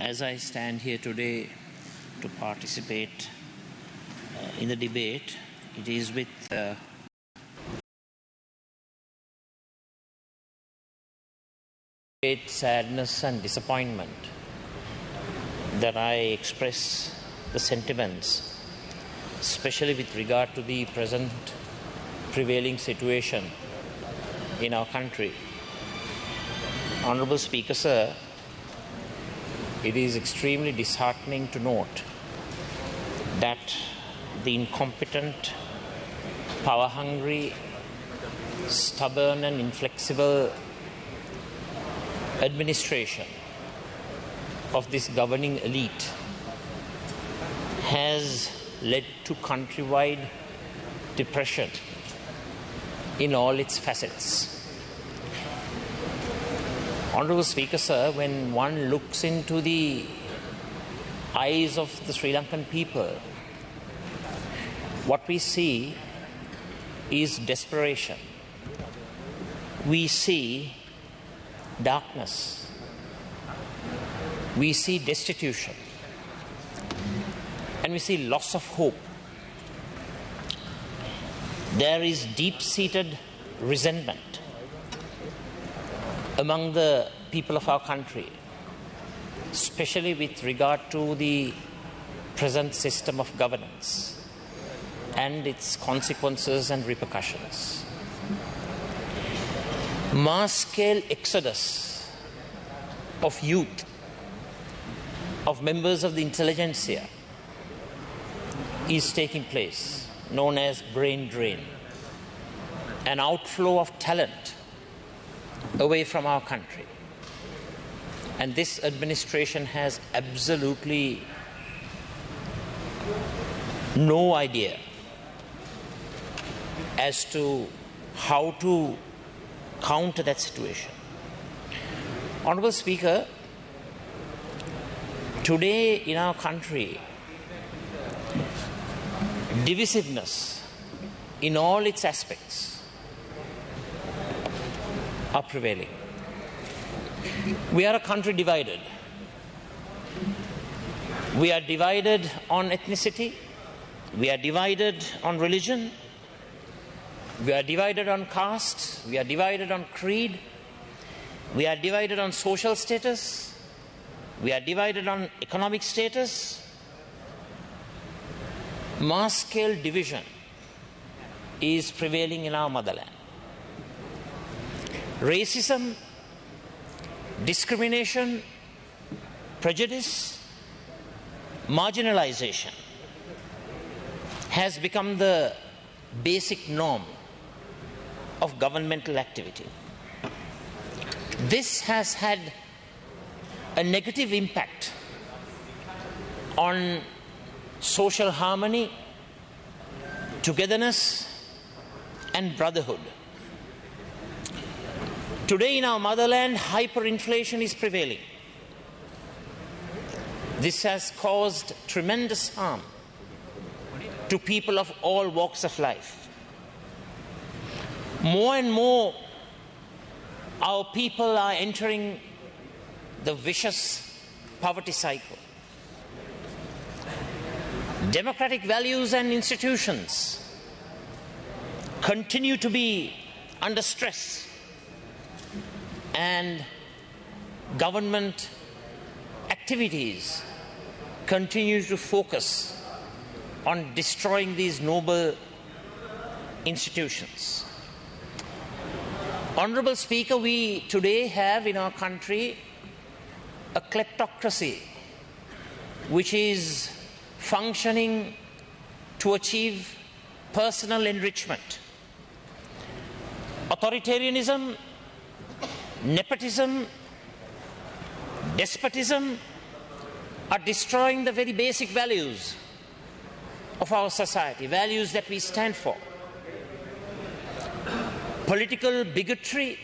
As I stand here today to participate in the debate, it is with great sadness and disappointment that I express the sentiments, especially with regard to the present prevailing situation in our country. Honourable Speaker, sir, it is extremely disheartening to note that the incompetent, power-hungry, stubborn and inflexible administration of this governing elite has led to countrywide depression in all its facets. Honourable Speaker, sir, when one looks into the eyes of the Sri Lankan people, what we see is desperation. We see darkness. We see destitution. And we see loss of hope. There is deep-seated resentment among the people of our country, especially with regard to the present system of governance and its consequences and repercussions. Mass-scale exodus of youth, of members of the intelligentsia, is taking place, known as brain drain, an outflow of talent away from our country. And this administration has absolutely no idea as to how to counter that situation. Honourable Speaker, today in our country, divisiveness in all its aspects are prevailing. We are a country divided. We are divided on ethnicity. We are divided on religion. We are divided on caste. We are divided on creed. We are divided on social status. We are divided on economic status. Mass-scale division is prevailing in our motherland. Racism, discrimination, prejudice, marginalization has become the basic norm of governmental activity. This has had a negative impact on social harmony, togetherness, and brotherhood. Today in our motherland, hyperinflation is prevailing. This has caused tremendous harm to people of all walks of life. More and more, our people are entering the vicious poverty cycle. Democratic values and institutions continue to be under stress, and government activities continue to focus on destroying these noble institutions. Honourable Speaker, we today have in our country a kleptocracy which is functioning to achieve personal enrichment. Authoritarianism, nepotism, despotism are destroying the very basic values of our society, values that we stand for. Political bigotry,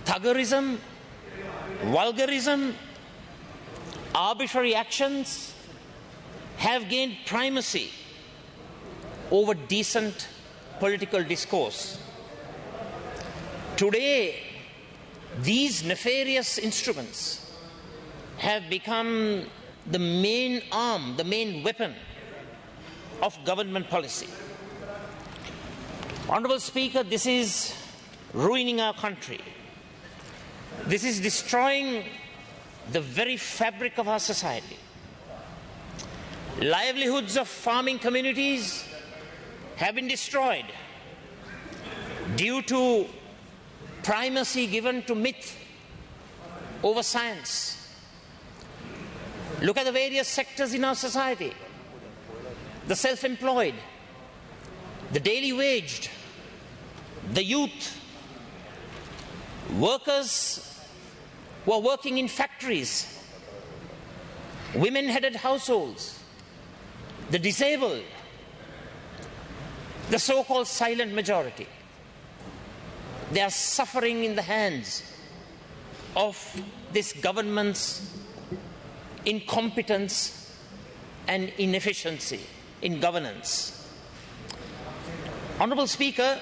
thuggerism, vulgarism, arbitrary actions have gained primacy over decent political discourse. Today, these nefarious instruments have become the main arm, the main weapon of government policy. Honorable Speaker, this is ruining our country. This is destroying the very fabric of our society. Livelihoods of farming communities have been destroyed due to primacy given to myth over science. Look at the various sectors in our society: the self-employed, the daily waged, the youth, workers who are working in factories, women-headed households, the disabled, the so-called silent majority. They are suffering in the hands of this government's incompetence and inefficiency in governance. Honorable Speaker,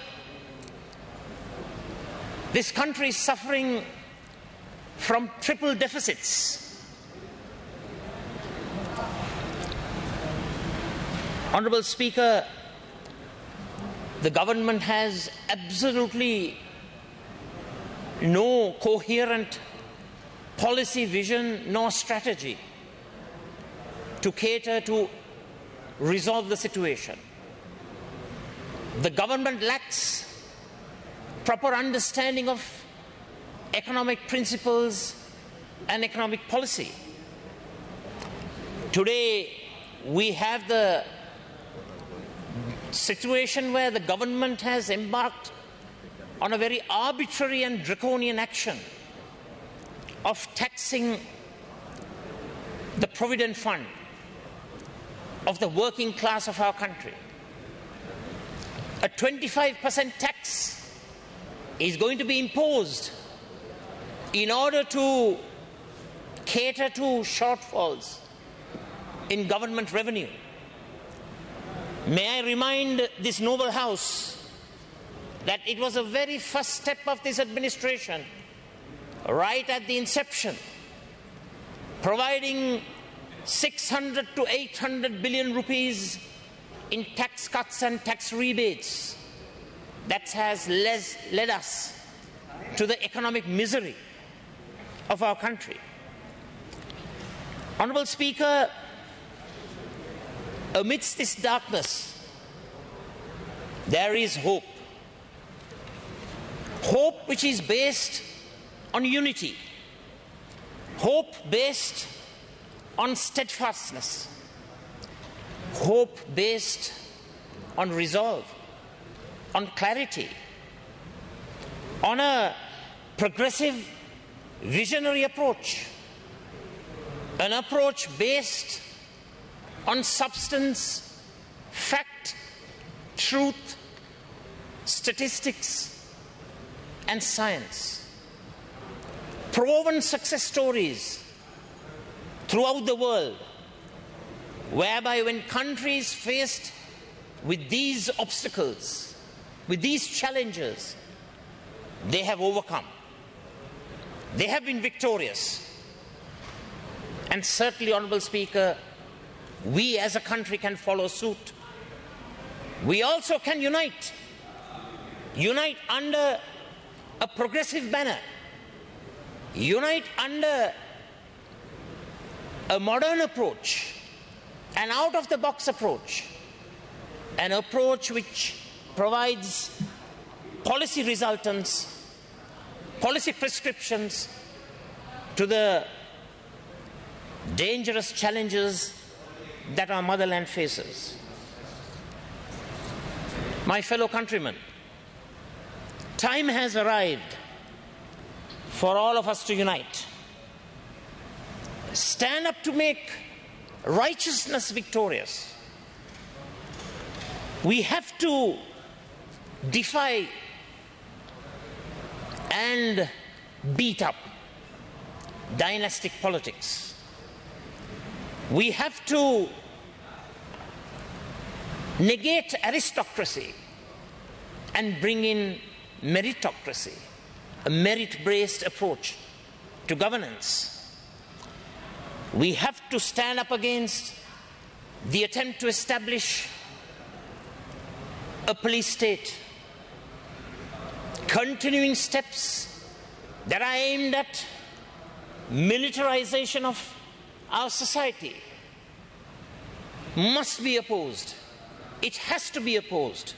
this country is suffering from triple deficits. Honorable Speaker, the government has absolutely no coherent policy vision nor strategy to cater to resolve the situation. The government lacks proper understanding of economic principles and economic policy. Today, we have the situation where the government has embarked on a very arbitrary and draconian action of taxing the provident fund of the working class of our country. A 25% tax is going to be imposed in order to cater to shortfalls in government revenue. May I remind this noble House that it was the very first step of this administration, right at the inception, providing 600 to 800 billion rupees in tax cuts and tax rebates that has led us to the economic misery of our country. Honorable Speaker, amidst this darkness, there is hope. Hope which is based on unity. Hope based on steadfastness. Hope based on resolve, on clarity, on a progressive, visionary approach. An approach based on substance, fact, truth, statistics, and science. Proven success stories throughout the world, whereby when countries faced with these obstacles, with these challenges, they have overcome. They have been victorious. And certainly, Honorable Speaker, we as a country can follow suit. We also can unite under a progressive banner, unite under a modern approach, an out-of-the-box approach, an approach which provides policy resultants, policy prescriptions to the dangerous challenges that our motherland faces. My fellow countrymen, time has arrived for all of us to unite. Stand up to make righteousness victorious. We have to defy and beat up dynastic politics. We have to negate aristocracy and bring in meritocracy, a merit-based approach to governance. We have to stand up against the attempt to establish a police state, continuing steps that are aimed at militarization of our society must be opposed. It has to be opposed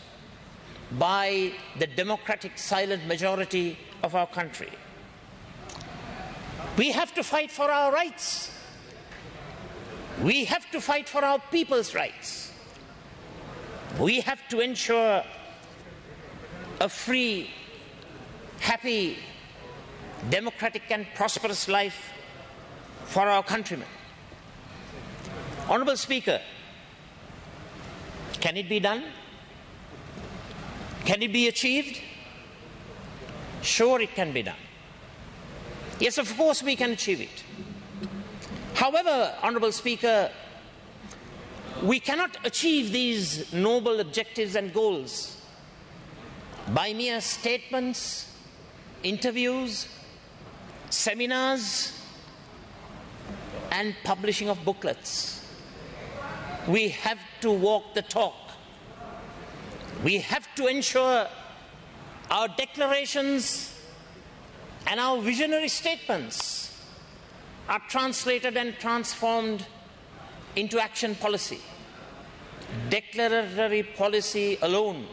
by the democratic silent majority of our country. We have to fight for our rights. We have to fight for our people's rights. We have to ensure a free, happy, democratic and prosperous life for our countrymen. Honourable Speaker, can it be done? Can it be achieved? Sure, it can be done. Yes, of course we can achieve it. However, Honourable Speaker, we cannot achieve these noble objectives and goals by mere statements, interviews, seminars, and publishing of booklets. We have to walk the talk. We have to ensure our declarations and our visionary statements are translated and transformed into action policy. Declaratory policy alone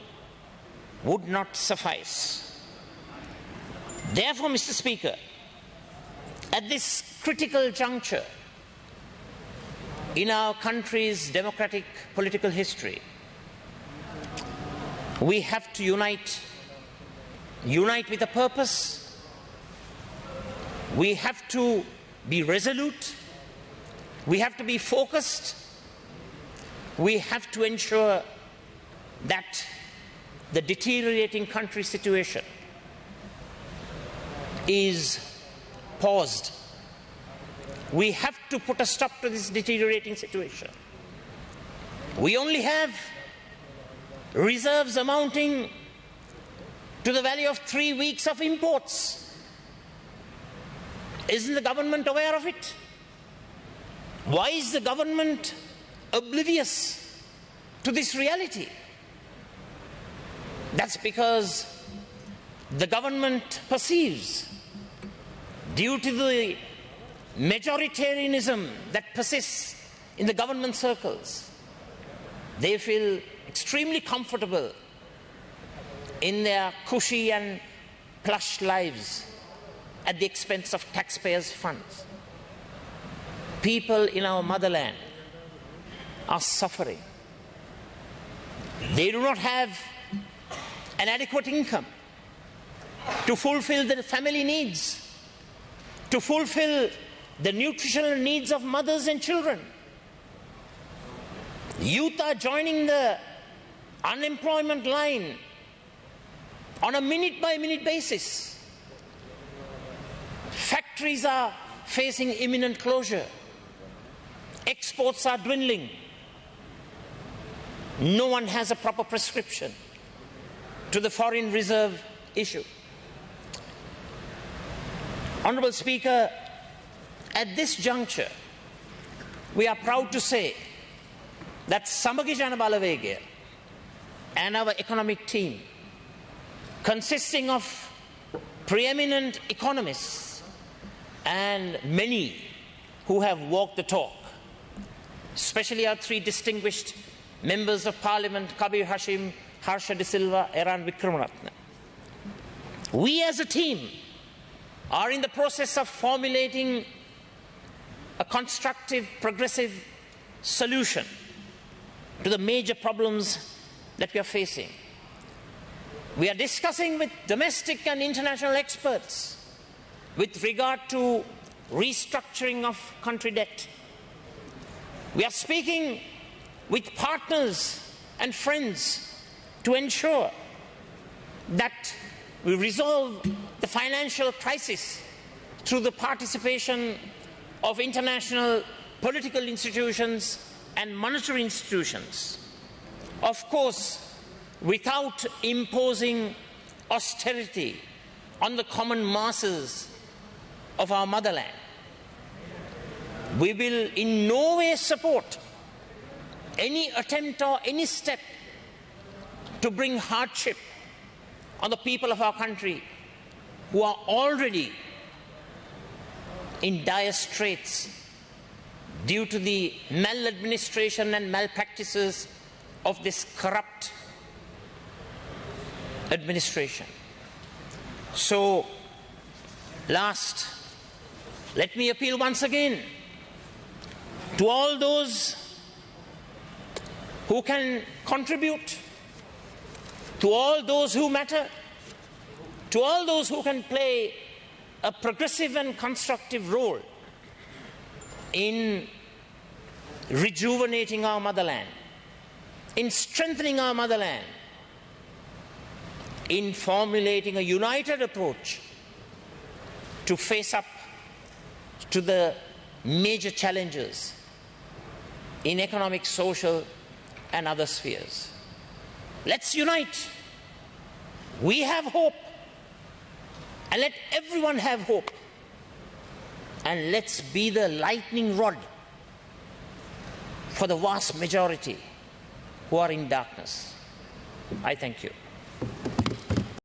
would not suffice. Therefore, Mr. Speaker, at this critical juncture in our country's democratic political history, we have to unite with a purpose. We have to be resolute. We have to be focused. We have to ensure that the deteriorating country situation is paused. We have to put a stop to this deteriorating situation. We only have reserves amounting to the value of 3 weeks of imports. Isn't the government aware of it? Why is the government oblivious to this reality? That's because the government perceives, due to the majoritarianism that persists in the government circles, they feel extremely comfortable in their cushy and plush lives at the expense of taxpayers' funds. People in our motherland are suffering. They do not have an adequate income to fulfill their family needs, to fulfill the nutritional needs of mothers and children. Youth are joining the unemployment line on a minute-by-minute basis. Factories are facing imminent closure. Exports are dwindling. No one has a proper prescription to the foreign reserve issue. Honourable Speaker, at this juncture, we are proud to say that Samagi Jana Balavegaya and our economic team, consisting of preeminent economists and many who have walked the talk, especially our 3 distinguished members of Parliament, Kabir Hashim, Harsha De Silva, Eran Vikramaratne. We as a team are in the process of formulating a constructive, progressive solution to the major problems that we are facing. We are discussing with domestic and international experts with regard to restructuring of country debt. We are speaking with partners and friends to ensure that we resolve the financial crisis through the participation of international political institutions and monetary institutions. Of course, without imposing austerity on the common masses of our motherland. We will in no way support any attempt or any step to bring hardship on the people of our country who are already in dire straits due to the maladministration and malpractices of this corrupt administration. So, last, let me appeal once again to all those who can contribute, to all those who matter, to all those who can play a progressive and constructive role in rejuvenating our motherland, in strengthening our motherland, in formulating a united approach to face up to the major challenges in economic, social, and other spheres. Let's unite. We have hope. And let everyone have hope. And let's be the lightning rod for the vast majority who are in darkness. I thank you.